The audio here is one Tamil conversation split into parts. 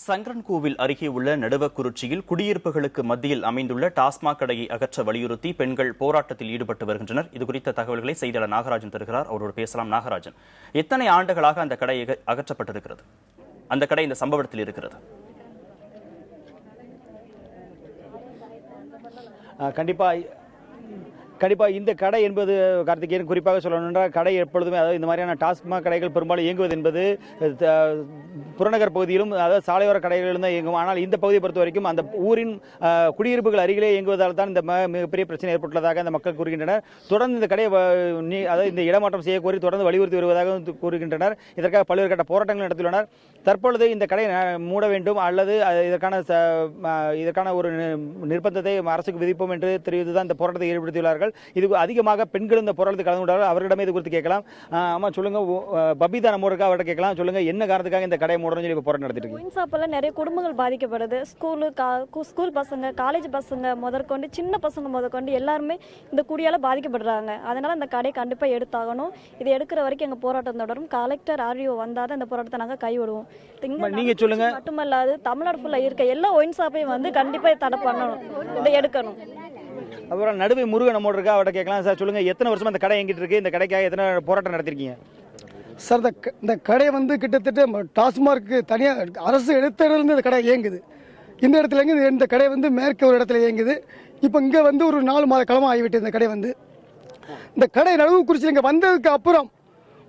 சங்கரன்கோவில் அருகே உள்ள நடுவக்குறிச்சியில் குடியிருப்புகளுக்கு மத்தியில் அமைந்துள்ள டாஸ்மாக் கடையை அகற்ற வலியுறுத்தி பெண்கள் போராட்டத்தில் ஈடுபட்டு வருகின்றனர். இதுகுறித்த தகவல்களை செய்தியாளர் நாகராஜன் தருகிறார். அவரோடு பேசலாம். நாகராஜன், எத்தனை ஆண்டுகளாக அந்த கடை அகற்றப்பட்டிருக்கிறது? அந்த கடை இந்த சம்பவத்தில் இருக்கிறது? கண்டிப்பாக இந்த கடை என்பது கார்த்திகேயன் குறிப்பாக சொல்லணும்னா, கடை எப்பொழுதுமே அதாவது இந்த மாதிரியான டாஸ்மாக் கடைகள் பெரும்பாலும் இயங்குவது என்பது புறநகர் பகுதியிலும் அதாவது சாலையோர கடைகளிலும் தான் இயங்கும். ஆனால் இந்த பகுதியை பொறுத்த வரைக்கும் அந்த ஊரின் குடியிருப்புகள் அருகிலே இயங்குவதால் தான் இந்த மிகப்பெரிய பிரச்சனை ஏற்பட்டுள்ளதாக அந்த மக்கள் கூறுகின்றனர். தொடர்ந்து இந்த கடையை அதாவது இந்த இடமாற்றம் செய்ய கோரி தொடர்ந்து வலியுறுத்தி வருவதாக கூறுகின்றனர். இதற்காக பல்வேறு கட்ட போராட்டங்கள் நடத்தியுள்ளனர். தற்பொழுது இந்த கடையை மூட வேண்டும் அல்லது இதற்கான ஒரு நிர்பந்தத்தை அரசுக்கு விதிப்போம் என்று தெரிவித்துதான் இந்த போராட்டத்தை ஏற்படுத்தியுள்ளார்கள். இது அதிகமாக பெண்கள் இந்த போராட்டத்தில் கலந்து கொண்டார்கள். அவர்களிடமே இது குறித்து கேட்கலாம். ஆமா, சொல்லுங்க. பபிதா நம்ம இருக்கா, அவர்கிட்ட கேட்கலாம். சொல்லுங்க, என்ன காரணத்துக்காக இந்த கடையை மூடணும்னு சொல்லி போராட்டம் நடத்திட்டு இருக்கு? ஒயின் ஷாப்ல நிறைய குடும்பங்கள் பாதிக்கப்படுது. ஸ்கூல் பசங்க, காலேஜ் பசங்க முதற்கொண்டு சின்ன பசங்க முதற்கொண்டு எல்லாருமே இந்த குடியால பாதிக்கப்படுறாங்க. அதனால இந்த கடையை கண்டிப்பா எடுத்தாகணும். இது எடுக்கிற வரைக்கும் எங்க போராட்டம் தொடரும். கலெக்டர் ஆர்டிஓ வந்தாதான் இந்த போராட்டத்தை நாங்கள் கைவிடுவோம். நீங்க சொல்லுங்க. மட்டுமல்லாது தமிழ்நாடு ஃபுல்லா இருக்க எல்லா ஒயின் ஷாப்பையும் வந்து கண்டிப்பா தடை பண்ணணும், இதை எடுக்கணும். அப்புறம் நடுவே முருகன் நம்மோட இருக்கா, அவர்கிட்ட கேட்கலாம். சார் சொல்லுங்க, எத்தனை வருஷமா இந்த கடை எங்கிட்டு இருக்கு? இந்த கடைக்காக எத்தனை போராட்டம் நடத்திருக்கீங்க? சார், இந்த கடை வந்து கிட்டத்தட்ட டாஸ்மார்க் தனியாக அரசு எடுத்ததுலேருந்து இந்த கடை இயங்குது. இந்த இடத்துல இயங்குது. இந்த கடை வந்து மேற்கு ஒரு இடத்துல இயங்குது. இப்போ இங்கே வந்து ஒரு 4 மாத காலமாக ஆகிவிட்டு இந்த கடை வந்து இந்த கடை நடுவுக்குறிச்சி இங்கே வந்ததுக்கு அப்புறம்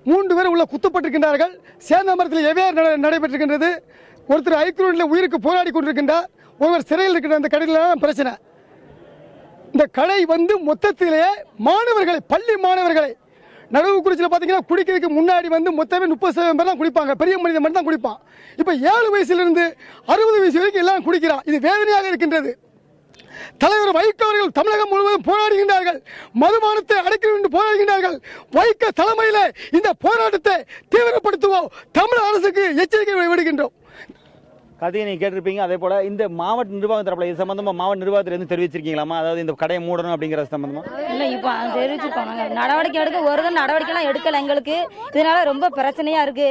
3 பேர் உள்ள குத்தப்பட்டிருக்கின்றார்கள். சேந்தமரத்தில் எவ்வாறு நடைபெற்றிருக்கின்றது. ஒருத்தர் ஐக்ரோனில் உயிருக்கு போராடி கொண்டிருக்கின்றார். ஒருவர் சிறையில் இருக்கின்ற அந்த கடையில் பிரச்சனை. இந்த கடை வந்து மொத்தத்திலேயே மாணவர்களை, பள்ளி மாணவர்களை, நடுவுக்குறிச்சியில் பார்த்தீங்கன்னா குடிக்கிறதுக்கு முன்னாடி வந்து மொத்தமே 30% பேர் தான் குடிப்பாங்க. பெரிய மனிதன் மட்டும் தான் குடிப்பான். இப்போ 7 வயசுலேருந்து 60 வயசு வரைக்கும் எல்லாம் குடிக்கிறான். இது வேதனையாக இருக்கின்றது. தலைவர் வைகோ அவர்கள் தமிழகம் முழுவதும் போராடுகின்றார்கள். மதுபானத்தை அடைக்க வேண்டும் போராடுகின்றார்கள். வைகோ தலைமையில் இந்த போராட்டத்தை தீவிரப்படுத்துவோம். தமிழ் அரசுக்கு எச்சரிக்கை விடுகின்றோம். கதையை நீங்க கேட்டிருப்பீங்க. அதே போல இந்த மாவட்ட நிர்வாகம் தரப்புல இது சம்பந்தமா மாவட்ட நிர்வாகத்திலிருந்து தெரிவிச்சிருக்கீங்களாமா? அதாவது இந்த கடையை மூடணும் அப்படிங்கிற சம்பந்தமா? இல்ல, இப்ப தெரிவிச்சிருக்கோம். நடவடிக்கை எடுக்க ஒரு நடவடிக்கை எல்லாம் எடுக்கல. எங்களுக்கு இதனால ரொம்ப பிரச்சனையா இருக்கு.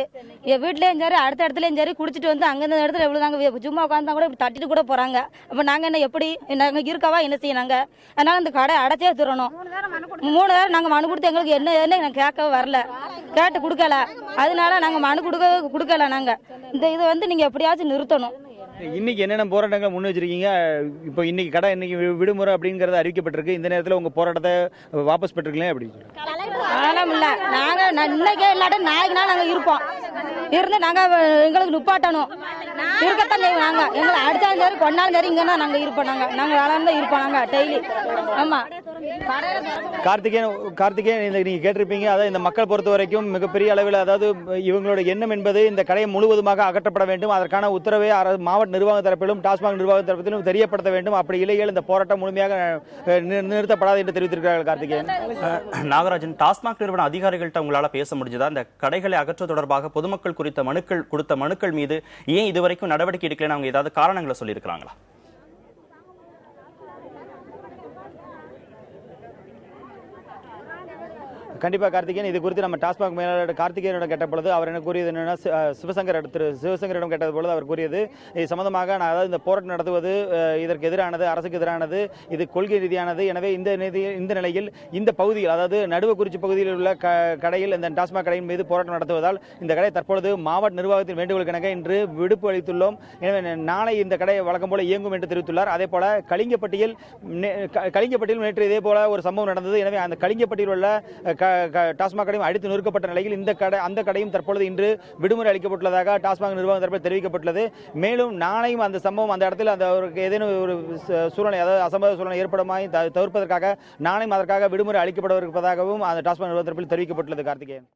வீட்லயும் சரி, அடுத்த இடத்துலயும் சரி, குடிச்சிட்டு வந்து அங்க இடத்துல எவ்வளவு நாங்க சும்மா உட்காந்தா கூட தட்டிட்டு கூட போறாங்க. அப்ப நாங்க என்ன எப்படி நாங்க இருக்கவா என்ன செய்யறாங்க? அதனால இந்த கடை அடைச்சே தரணும். 3 நேரம் நாங்க மனு கொடுத்து எங்களுக்கு என்ன கேட்க வரல, கேட்டு கொடுக்கல. அதனால நாங்க மனு கொடுக்கல. நாங்க இந்த இதை வந்து நீங்க எப்படியாச்சும் நிறுத்தணும். இன்னைக்கு என்னென்ன போராட்டங்கள் முன் வச்சிருக்கீங்க? இப்போ இன்னைக்கு கடை இன்னைக்கு விடுமுறை அப்படிங்கறது அறிவிக்கப்பட்டிருக்கு. இந்த நேரத்தில் உங்க போராட்டத்தை வாபஸ் பெற்றுக்கலாம் அப்படி இல்ல. நாங்க இன்னைக்கு இல்லாட்ட நாளைக்கு நாள் நாங்க இருப்போம். இருந்து நாங்க எங்களுக்கு நுப்பாட்டணும். இருக்கத்தான் செய்வோம். நாங்க எங்களை அடிச்சாலும் சரி, கொண்டாலும் சரி, இங்கன்னா நாங்க இருப்போம். நாங்க வேளாண் தான் இருப்போம். நாங்க டெய்லி. ஆமா. கார்த்திகேயன், நீங்க கேட்டிருப்பீங்க. அதாவது இந்த மக்கள் பொறுத்த வரைக்கும் மிகப்பெரிய அளவில் அதாவது இவங்களோட எண்ணம் என்பது இந்த கடையை முழுவதுமாக அகற்றப்பட வேண்டும். அதற்கான உத்தரவை மாவட்ட நிர்வாக தரப்பிலும் டாஸ்மாக் நிர்வாக தரப்பிலும் தெரியப்படுத்த வேண்டும். அப்படி இல்லையே இந்த போராட்டம் முழுமையாக நிறுத்தப்படாது என்று தெரிவித்திருக்கிறார்கள். கார்த்திகேயன், நாகராஜன், டாஸ்மாக் நிறுவன அதிகாரிகள்கிட்ட உங்களால பேச முடிஞ்சதா? இந்த கடைகளை அகற்ற தொடர்பாக பொதுமக்கள் கொடுத்த மனுக்கள் மீது ஏன் இதுவரைக்கும் நடவடிக்கை எடுக்கலன்னு அவங்க ஏதாவது காரணங்களை சொல்லியிருக்கிறாங்களா? கண்டிப்பாக கார்த்திகேயன், இது குறித்து நம்ம டாஸ்மாக் மேலாளர் கார்த்திகேயனிடம் கேட்ட பொழுது அவர் என்ன கூறியது என்னன்னா, சிவசங்கரிடம் கேட்டது பொழுது அவர் கூறியது இது சம்பந்தமாக அதாவது இந்த போராட்டம் நடத்துவது இதற்கு எதிரானது, அரசுக்கு எதிரானது, இது கொள்கை ரீதியானது. எனவே இந்த நிலையில் இந்த பகுதியில் அதாவது நடுவக்குறிச்சி பகுதியில் உள்ள கடையில் இந்த டாஸ்மாக் கடையின் மீது போராட்டம் நடத்துவதால் இந்த கடை தற்பொழுது மாவட்ட நிர்வாகத்தின் வேண்டுகோளுக்கு இன்று விடுப்பு அளித்துள்ளோம். எனவே நாளை இந்த கடை வழக்கம் போல இயங்கும் என்று தெரிவித்துள்ளார். அதே போல கலிங்கப்பட்டியில் நேற்று இதே போல ஒரு சம்பவம் நடந்தது. எனவே அந்த கலிங்கப்பட்டியில் உள்ள டாஸ்மாக் கடையும் அடித்து நொறுக்கப்பட்ட நிலையில் அந்த கடையும் தற்பொழுது இன்று விடுமுறை அளிக்கப்பட்டுள்ளதாக டாஸ்மாக் நிர்வாகம் தரப்பில் தெரிவிக்கப்பட்டுள்ளது. மேலும் நாளையும் அந்த சம்பவம் அந்த இடத்தில் அந்த ஏதேனும் ஒரு சூழ்நிலை அதாவது அசம்பவ சூழ்நிலை ஏற்படுமாய் தவிர்ப்பதற்காக நாளையும் அதற்காக விடுமுறை அளிக்கப்பட இருப்பதாகவும் அந்த டாஸ்மாக் நிர்வாக தரப்பில் தெரிவிக்கப்பட்டுள்ளது. கார்த்திகேயன்.